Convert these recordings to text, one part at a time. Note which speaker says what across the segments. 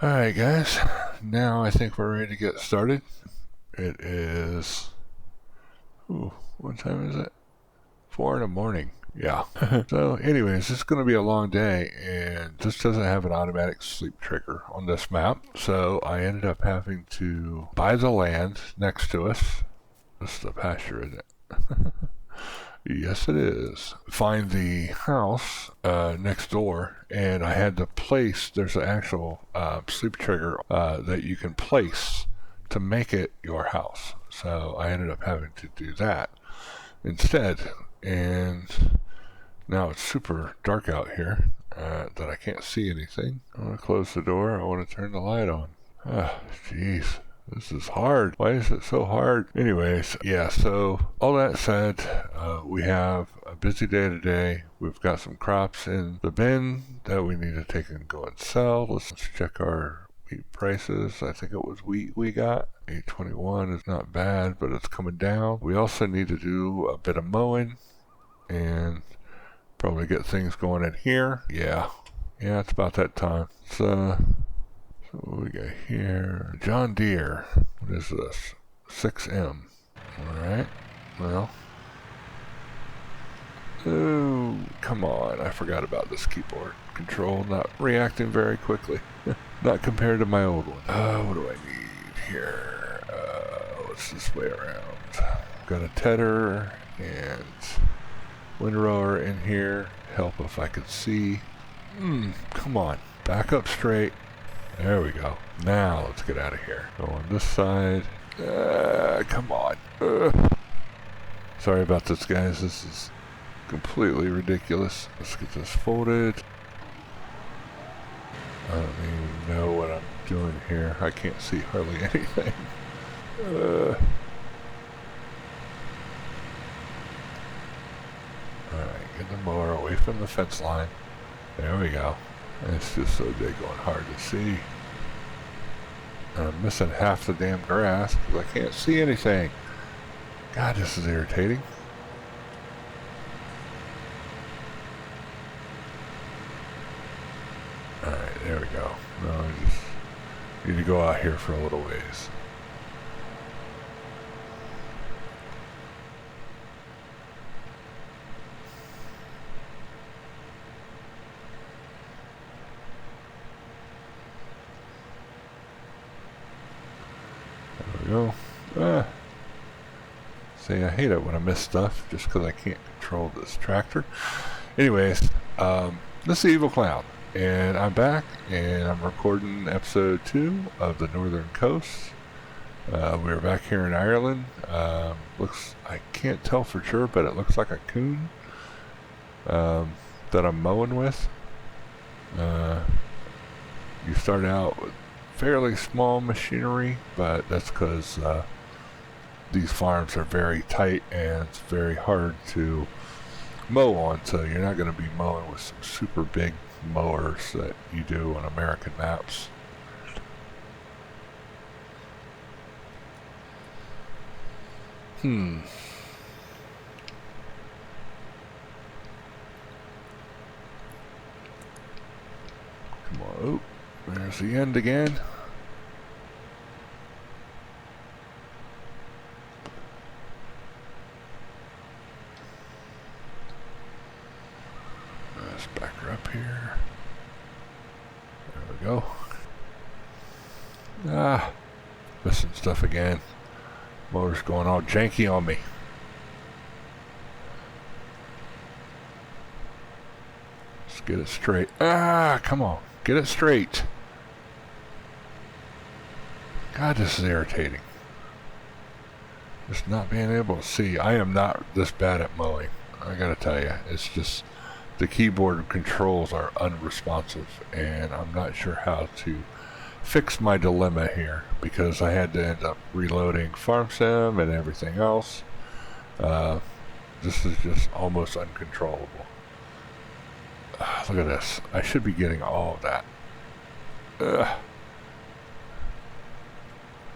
Speaker 1: Alright guys, now I think we're ready to get started. It is... Ooh, what time is it? 4 in the morning. Yeah. So anyways, it's going to be a long day, and this doesn't have an automatic sleep trigger on this map, so I ended up having to buy the land next to us. This is the pasture, isn't it? Yes, it is. Find the house next door, and I had to place, there's an actual sleep trigger that you can place to make it your house. So I ended up having to do that instead. And now it's super dark out here that I can't see anything. I want to close the door. I want to turn the light on. Ah, jeez. This is hard. Why is it so hard? Anyways, yeah, so all that said, we have a busy day today. We've got some crops in the bin that we need to take and go and sell. Let's check our wheat prices. I think it was wheat we got. 821 is not bad, but it's coming down. We also need to do a bit of mowing and probably get things going in here. Yeah, it's about that time. So what we got here? John Deere. What is this? 6M. Alright. Well. Oh, come on. I forgot about this keyboard control. Not reacting very quickly. Not compared to my old one. What do I need here? What's this way around? Got a tedder and windrower in here. Help if I could see. Come on. Back up straight. There we go. Now let's get out of here. Go on this side. Come on. Sorry about this, guys. This is completely ridiculous. Let's get this folded. I don't even know what I'm doing here. I can't see hardly anything. Alright, get the mower away from the fence line. There we go. It's just so big and hard to see. And I'm missing half the damn grass because I can't see anything. God, this is irritating. Alright, there we go. No, I just need to go out here for a little ways. Go. See, I hate it when I miss stuff just because I can't control this tractor. Anyways, this is Evil Clown, and I'm back, and I'm recording episode 2 of the Northern Coast. We're back here in Ireland. I can't tell for sure, but it looks like a coon that I'm mowing with. You start out with fairly small machinery, but that's because these farms are very tight and it's very hard to mow on, so you're not going to be mowing with some super big mowers that you do on American maps. Come on. Oh, there's the end again. Let's back her up here. There we go. Missing stuff again. Motor's going all janky on me. Let's get it straight. Come on. Get it straight. God, this is irritating. Just not being able to see. I am not this bad at mowing. I gotta tell you. It's just the keyboard controls are unresponsive, and I'm not sure how to fix my dilemma here because I had to end up reloading Farm Sim and everything else. This is just almost uncontrollable. Look at this. I should be getting all of that.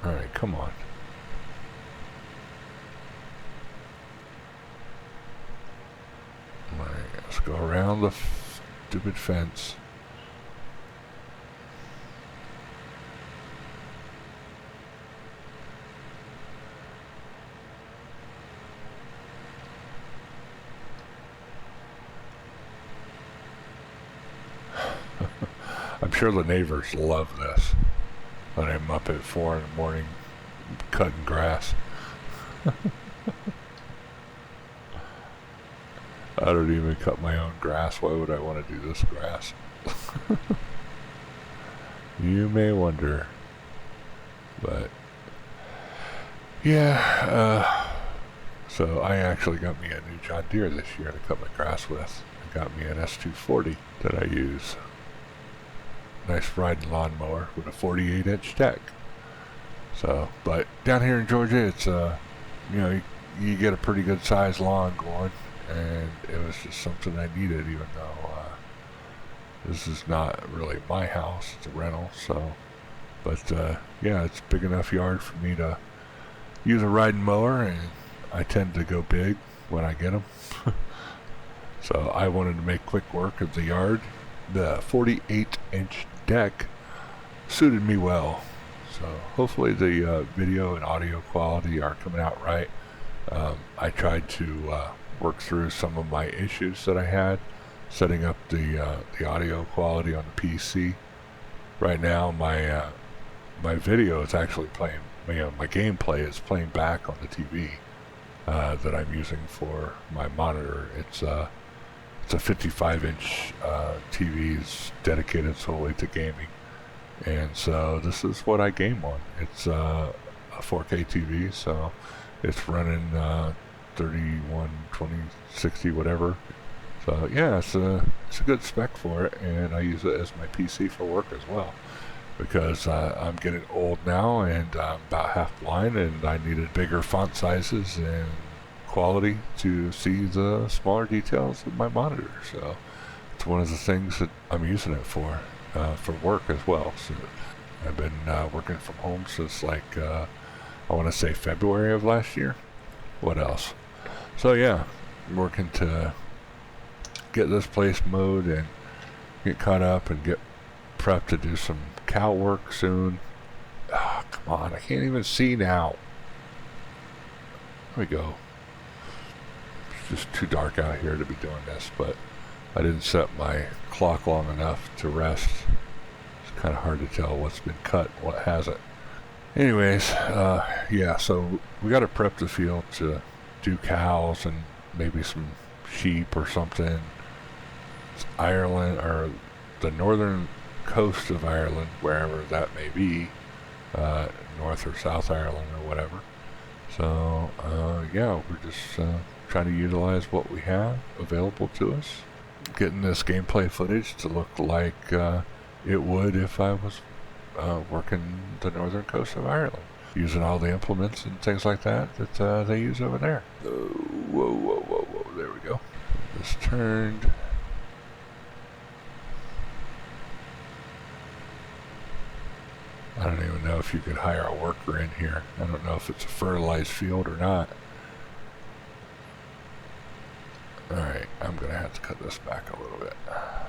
Speaker 1: Alright, come on. Alright, let's go around the stupid fence. sure the neighbors love this. When I'm up at 4 in the morning cutting grass. I don't even cut my own grass. Why would I want to do this grass? You may wonder. But yeah, so I actually got me a new John Deere this year to cut my grass with. I got me an S240 that I use. Nice riding lawnmower with a 48-inch deck. So, but down here in Georgia, it's you get a pretty good sized lawn going, and it was just something I needed, even though this is not really my house; it's a rental. So, but yeah, it's a big enough yard for me to use a riding mower, and I tend to go big when I get them. So I wanted to make quick work of the yard. The 48-inch deck suited me well. So hopefully the video and audio quality are coming out right. I tried to work through some of my issues that I had setting up the audio quality on the PC. Right now my video is actually playing, my gameplay is playing back on the TV that I'm using for my monitor. It's a 55-inch TV, is dedicated solely to gaming, and so this is what I game on. It's a 4K TV, so it's running 31, 20, 60, whatever. So yeah, it's a good spec for it, and I use it as my PC for work as well, because I'm getting old now, and I'm about half blind, and I needed bigger font sizes and quality to see the smaller details of my monitor. So it's one of the things that I'm using it for work as well. So I've been working from home since like I want to say February of last year. What else? So yeah, I'm working to get this place mowed and get caught up and get prepped to do some cow work soon. Ah, come on, I can't even see now. There we go. It's just too dark out here to be doing this, but I didn't set my clock long enough to rest. It's kind of hard to tell what's been cut and what hasn't. Anyways, yeah, so we got to prep the field to do cows and maybe some sheep or something. It's Ireland, or the northern coast of Ireland, wherever that may be, North or South Ireland or whatever. So yeah, we're just trying to utilize what we have available to us, getting this gameplay footage to look like it would if I was working the northern coast of Ireland, using all the implements and things like that they use over there. Whoa, whoa, whoa, whoa, there we go. This turned. I don't even know if you could hire a worker in here. I don't know if it's a fertilized field or not. Alright, I'm going to have to cut this back a little bit. There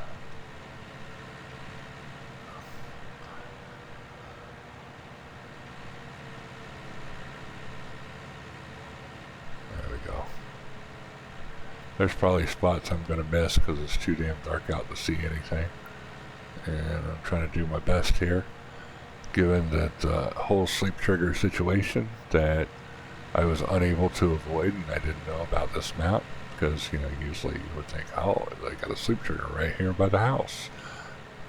Speaker 1: we go. There's probably spots I'm going to miss because it's too damn dark out to see anything. And I'm trying to do my best here, given that whole sleep trigger situation that I was unable to avoid, and I didn't know about this map, because usually you would think, oh, they got a sleep trigger right here by the house.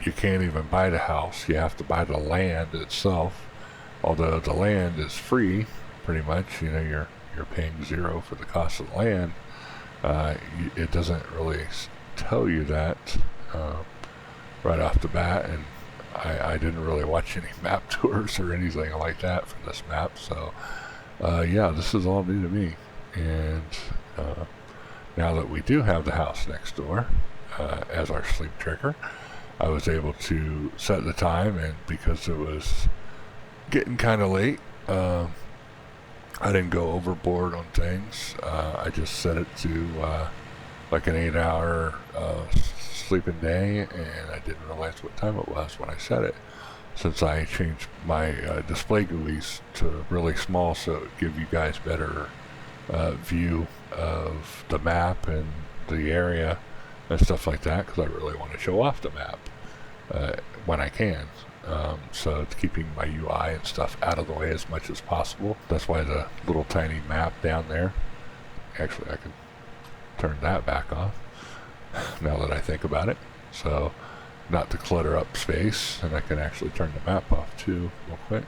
Speaker 1: You can't even buy the house, you have to buy the land itself. Although the land is free, pretty much, you're paying zero for the cost of the land. It doesn't really tell you that right off the bat, and I didn't really watch any map tours or anything like that for this map, so yeah, this is all new to me. And now that we do have the house next door as our sleep trigger, I was able to set the time, and because it was getting kind of late, I didn't go overboard on things. I just set it to like an 8-hour sleeping day, and I didn't realize what time it was when I set it, since I changed my display GUIs to really small so it would give you guys better view of the map and the area and stuff like that, because I really want to show off the map. when I can. So it's keeping my UI and stuff out of the way as much as possible. That's why the little tiny map down there, actually I can turn that back off now that I think about it. So not to clutter up space, and I can actually turn the map off too real quick.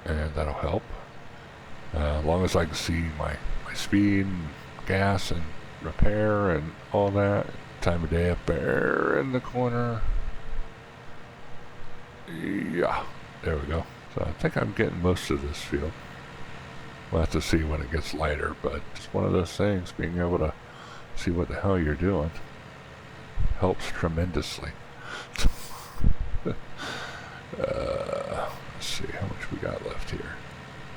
Speaker 1: And that'll help. As long as I can see my speed, and gas, and repair, and all that. Time of day up there in the corner. Yeah, there we go. So I think I'm getting most of this field. We'll have to see when it gets lighter, but it's one of those things, being able to see what the hell you're doing helps tremendously. Let's see how much we got left here.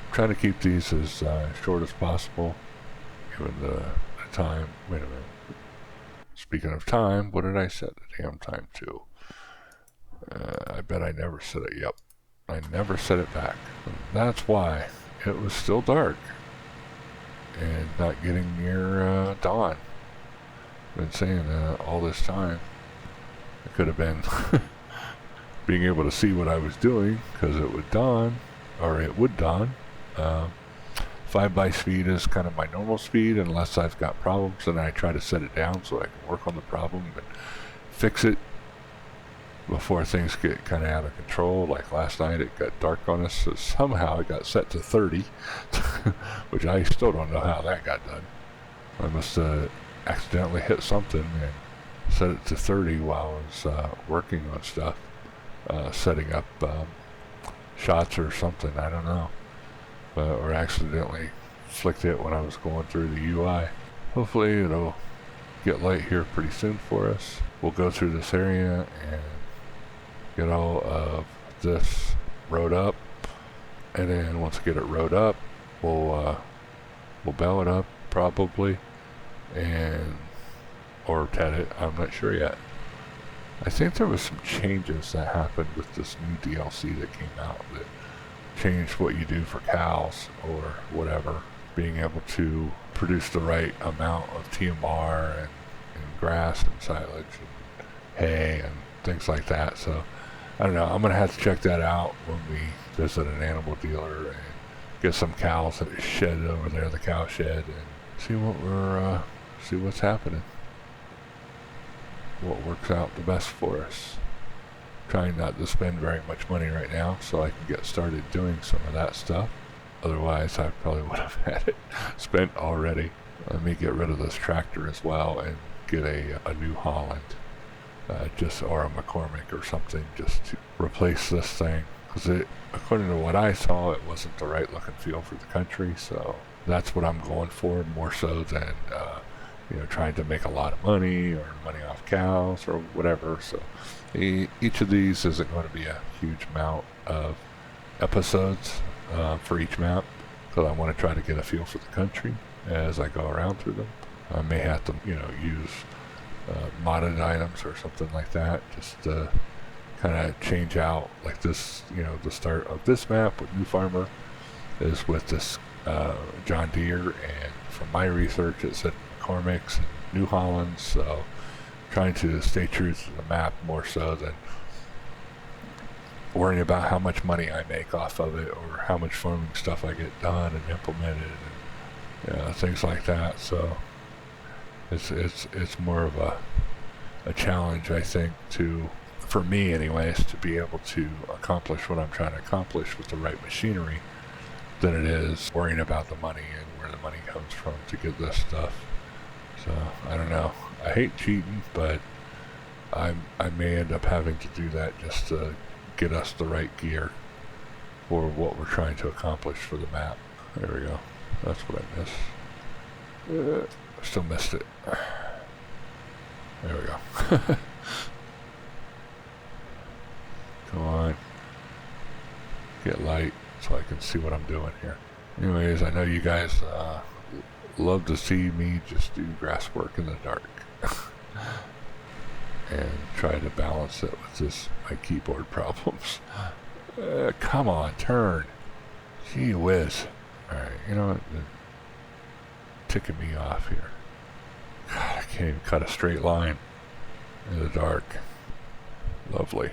Speaker 1: I'm trying to keep these as short as possible, given the time. Wait a minute. Speaking of time, what did I set the damn time to? I bet I never set it. Yep, I never set it back. And that's why it was still dark and not getting near dawn. Been saying that all this time. It could have been being able to see what I was doing, because it would dawn, or it would dawn. 5x speed is kind of my normal speed unless I've got problems, and I try to set it down so I can work on the problem and fix it before things get kind of out of control. Like last night it got dark on us, so somehow it got set to 30 which I still don't know how that got done. I must accidentally hit something and set it to 30 while I was working on stuff, setting up shots or something, I don't know. Or accidentally flicked it when I was going through the UI. Hopefully it'll get light here pretty soon for us. We'll go through this area and get all of this rode up, and then once we get it rode up, we'll bell it up probably, and or tet it. I'm not sure yet. I think there was some changes that happened with this new DLC that came out that changed what you do for cows or whatever, being able to produce the right amount of TMR and grass and silage and hay and things like that. So I don't know, I'm gonna have to check that out when we visit an animal dealer and get some cows at the shed over there, the cow shed, and see what's happening, what works out the best for us. Trying not to spend very much money right now so I can get started doing some of that stuff. Otherwise I probably would have had it spent already. Let me get rid of this tractor as well and get a New Holland, or a McCormick or something, just to replace this thing, because according to what I saw, it wasn't the right look and feel for the country. So that's what I'm going for, more so than trying to make a lot of money or money off cows or whatever. So each of these isn't going to be a huge amount of episodes for each map, because I want to try to get a feel for the country as I go around through them. I may have to use modded items or something like that, just to kind of change out, like this. The start of this map with New Farmer is with this John Deere, and from my research it said McCormick's and New Hollands, so trying to stay true to the map more so than worrying about how much money I make off of it or how much farming stuff I get done and implemented and things like that. So it's more of a challenge, I think, for me anyways, to be able to accomplish what I'm trying to accomplish with the right machinery than it is worrying about the money and where the money comes from to get this stuff. So I don't know. I hate cheating, but I may end up having to do that just to get us the right gear for what we're trying to accomplish for the map. There we go. That's what I missed. I still missed it. There we go. Come on. Get light so I can see what I'm doing here. Anyways, I know you guys love to see me just do grass work in the dark. And try to balance it with my keyboard problems. Come on, turn. Gee whiz. Alright, you know what? They're ticking me off here. God, I can't even cut a straight line in the dark. Lovely.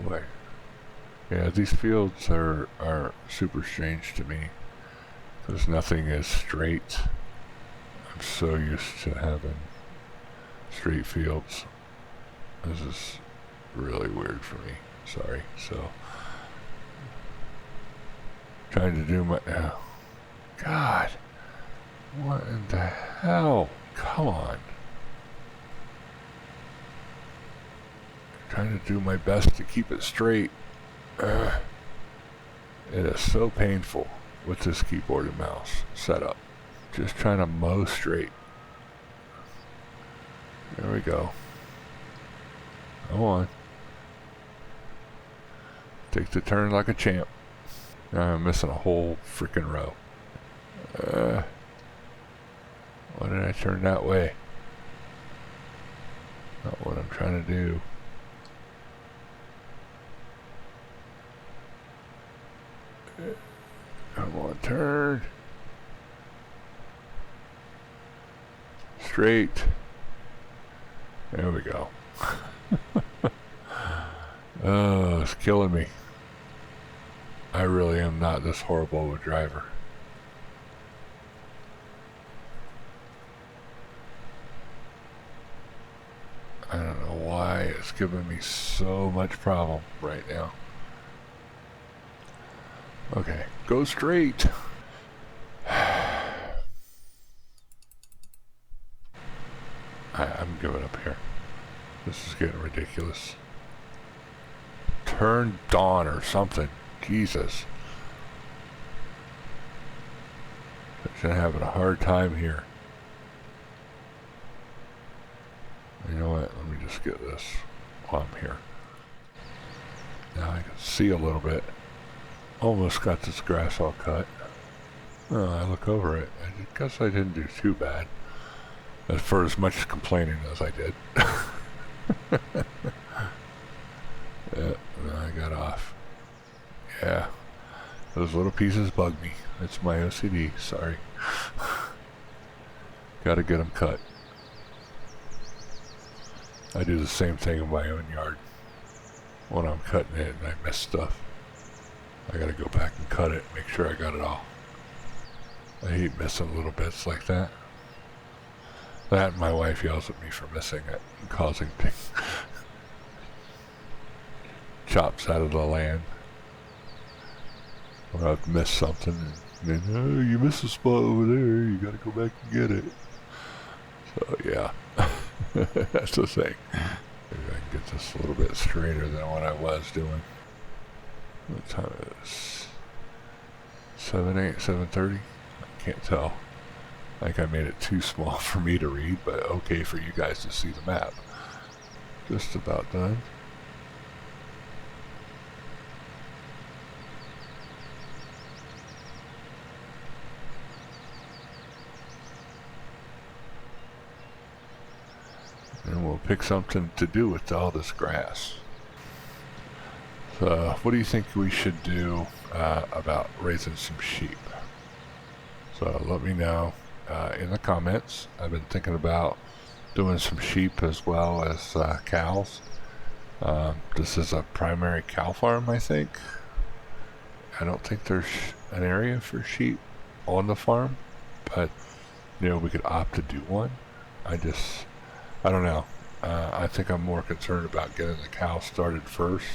Speaker 1: Boy. Yeah, these fields are super strange to me because nothing is straight. I'm so used to having straight fields. This is really weird for me. Sorry. So, trying to do my... Oh, God. What in the hell? Come on. Trying to do my best to keep it straight. It is so painful with this keyboard and mouse setup. Just trying to mow straight. There we go. Go on. Take the turn like a champ. Now I'm missing a whole freaking row. Why did I turn that way? Not what I'm trying to do. Come on, turn. Straight. There we go. Oh, it's killing me. I really am not this horrible of a driver. I don't know why it's giving me so much problem right now. Okay, go straight. I'm giving up here. This is getting ridiculous. Turn dawn or something. Jesus. I'm having a hard time here. You know what? Let me just get this while I'm here. Now I can see a little bit. Almost got this grass all cut. Oh, I look over it. I guess I didn't do too bad. For as much complaining as I did. Yeah, and I got off. Yeah. Those little pieces bug me. It's my OCD, sorry. Gotta get them cut. I do the same thing in my own yard. When I'm cutting it and I miss stuff, I gotta go back and cut it, make sure I got it all. I hate missing little bits like that. That and my wife yells at me for missing it and causing chops out of the land. Or I've missed something and then, oh, you missed a spot over there, you gotta go back and get it. So yeah, that's the thing. Maybe I can get this a little bit straighter than what I was doing. What time is it? 7:30? I can't tell. I think I made it too small for me to read, but okay for you guys to see the map. Just about done. And we'll pick something to do with all this grass. So, what do you think we should do about raising some sheep? So let me know in the comments. I've been thinking about doing some sheep as well as cows. This is a primary cow farm, I think. I don't think there's an area for sheep on the farm, but you know, we could opt to do one. I don't know. I think I'm more concerned about getting the cows started first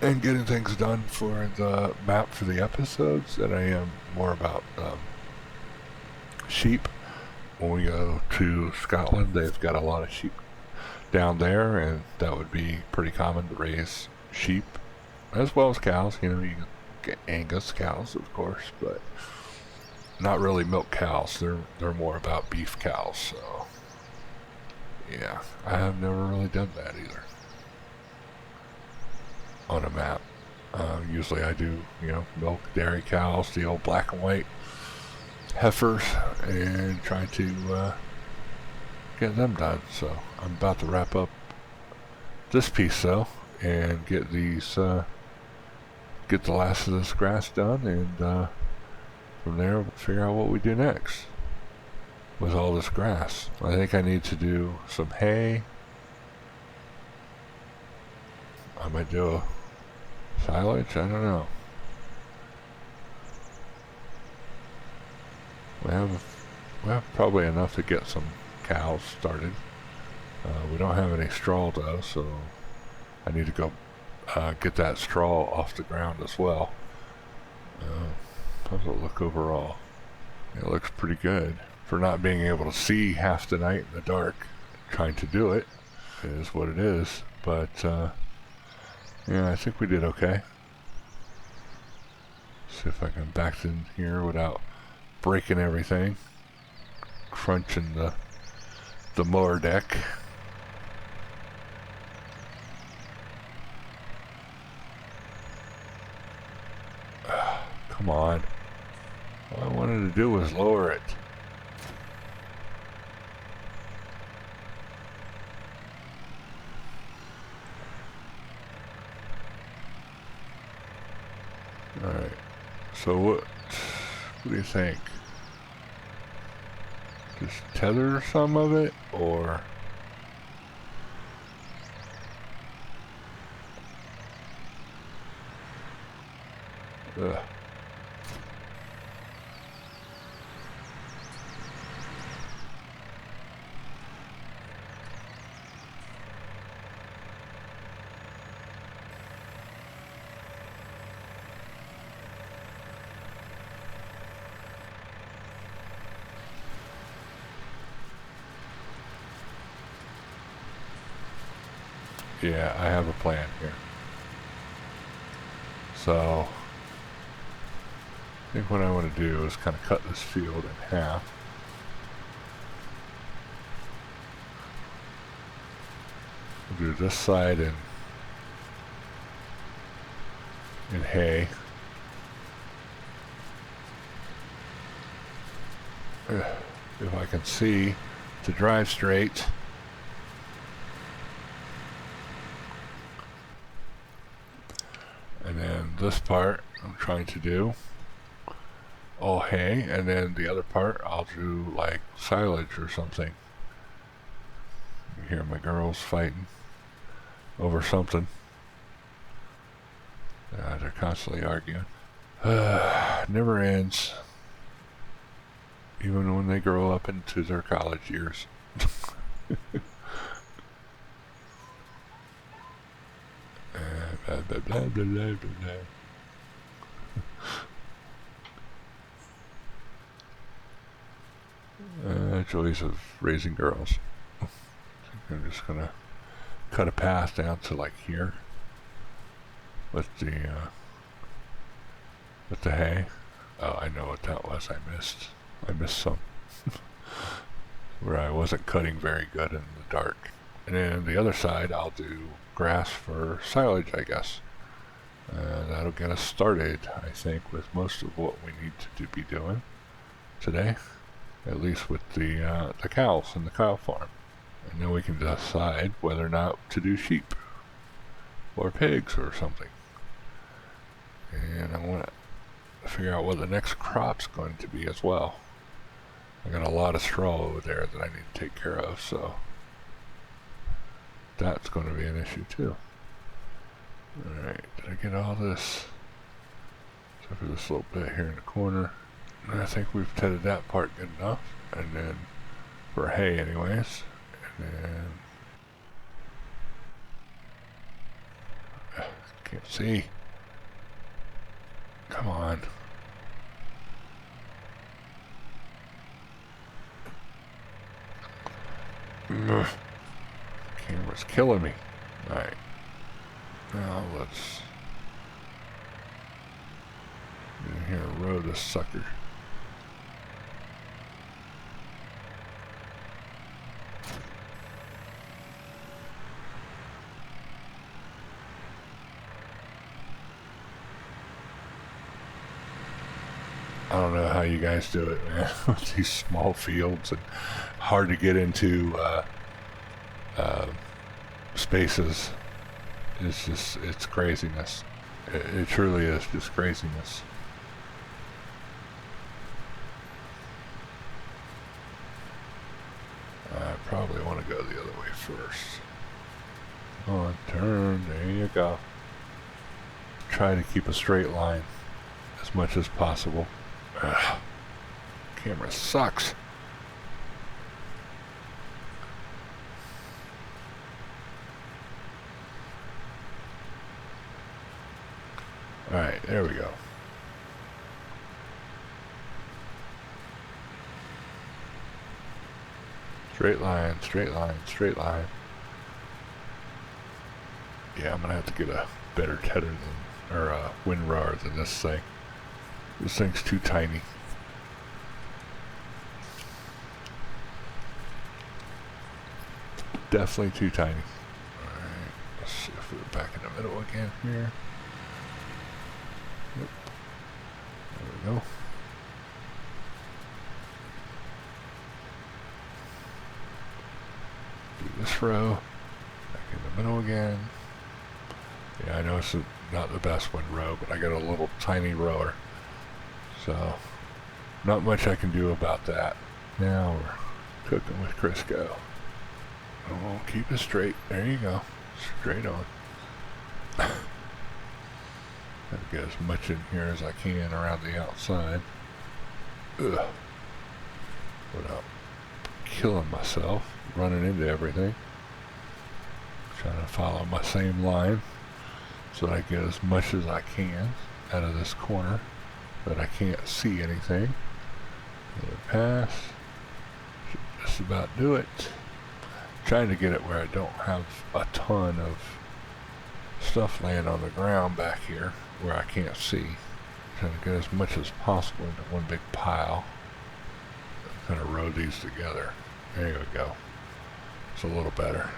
Speaker 1: and getting things done for the map for the episodes than I am more about sheep. When we go to Scotland, they've got a lot of sheep down there, and that would be pretty common to raise sheep as well as cows. You know, you can get Angus cows, of course, but not really milk cows. They're more about beef cows. So yeah, I have never really done that either on a map. Usually I do, you know, milk dairy cows, the old black and white heifers, and try to get them done. So I'm about to wrap up this piece though and get these get the last of this grass done, and from there we'll figure out what we do next. with all this grass. I think I need to do some hay. I might do a silage, I don't know. We have probably enough to get some cows started. We don't have any straw though, so I need to go get that straw off the ground as well. How does it look overall? It looks pretty good. For not being able to see half the night in the dark, trying to do it is what it is. But yeah, I think we did okay. See if I can back in here without breaking everything. Crunching the mower deck. Come on. All I wanted to do was lower it. Alright. So what do you think? Just tether some of it, or ugh. Yeah, I have a plan here. So, I think what I want to do is kind of cut this field in half. We'll do this side in hay. If I can see to drive straight. And then this part I'm trying to do all hay, and then the other part I'll do like silage or something. You hear my girls fighting over something. They're constantly arguing. Never ends. Even when they grow up into their college years. Blah, blah, blah, blah, blah, blah. Joys of raising girls. I'm just gonna cut a path down to like here with the hay. Oh, I know what that was. I missed some where I wasn't cutting very good in the dark. And then the other side I'll do grass for silage, I guess. That'll get us started, I think, with most of what we need to be doing today, at least with the cows and the cow farm. And then we can decide whether or not to do sheep or pigs or something. And I want to figure out what the next crop's going to be as well. I got a lot of straw over there that I need to take care of, so that's going to be an issue too. Alright, did I get all this? Except for this little bit here in the corner. And I think we've tedded that part good enough. And then, for hay anyways. And then, can't see. Come on. Camera's killing me. Alright. Now let's get in here and row this sucker. I don't know how you guys do it, man, with these small fields and hard to get into spaces. It's craziness. It truly is just craziness. first. On, turn, there you go. Try to keep a straight line as much as possible. Ugh. Camera sucks. Alright, there we go. Straight line, straight line, straight line. Yeah, I'm gonna have to get a better tether than, or a wind rower than this thing. This thing's too tiny. Definitely too tiny. Alright, let's see if we're back in the middle again here. Yep. There we go. Do this row. Back in the middle again. Yeah, I know it's not the best wind row, but I got a little tiny rower. So, not much I can do about that. Now we're cooking with Crisco. Oh, keep it straight. There you go. Straight on. Gotta get as much in here as I can around the outside. Ugh. Without killing myself, running into everything. Trying to follow my same line so that I get as much as I can out of this corner, but I can't see anything. Another pass. Should just about do it. Trying to get it where I don't have a ton of stuff laying on the ground back here where I can't see. Trying to get as much as possible into one big pile. Kind of row these together. There you go. It's a little better.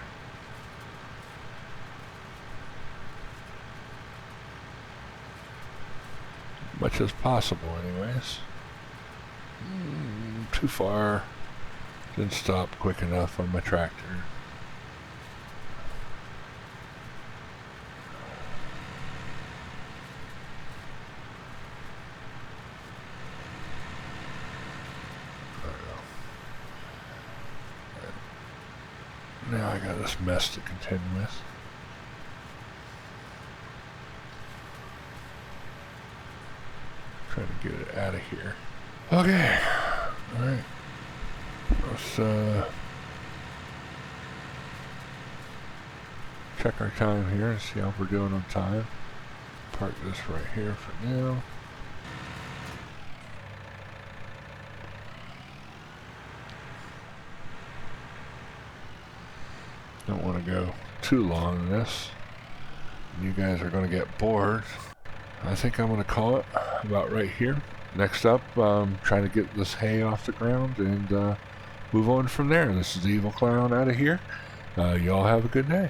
Speaker 1: Much as possible anyways. Too far. Didn't stop quick enough on my tractor. Now I got this mess to contend with. Trying to get it out of here. Okay. Alright. Let's check our time here and see how we're doing on time. Park this right here for now. Don't want to go too long in this. You guys are going to get bored. I think I'm going to call it about right here. Next up, trying to get this hay off the ground and move on from there. This is the Evil Clown out of here. Y'all have a good day.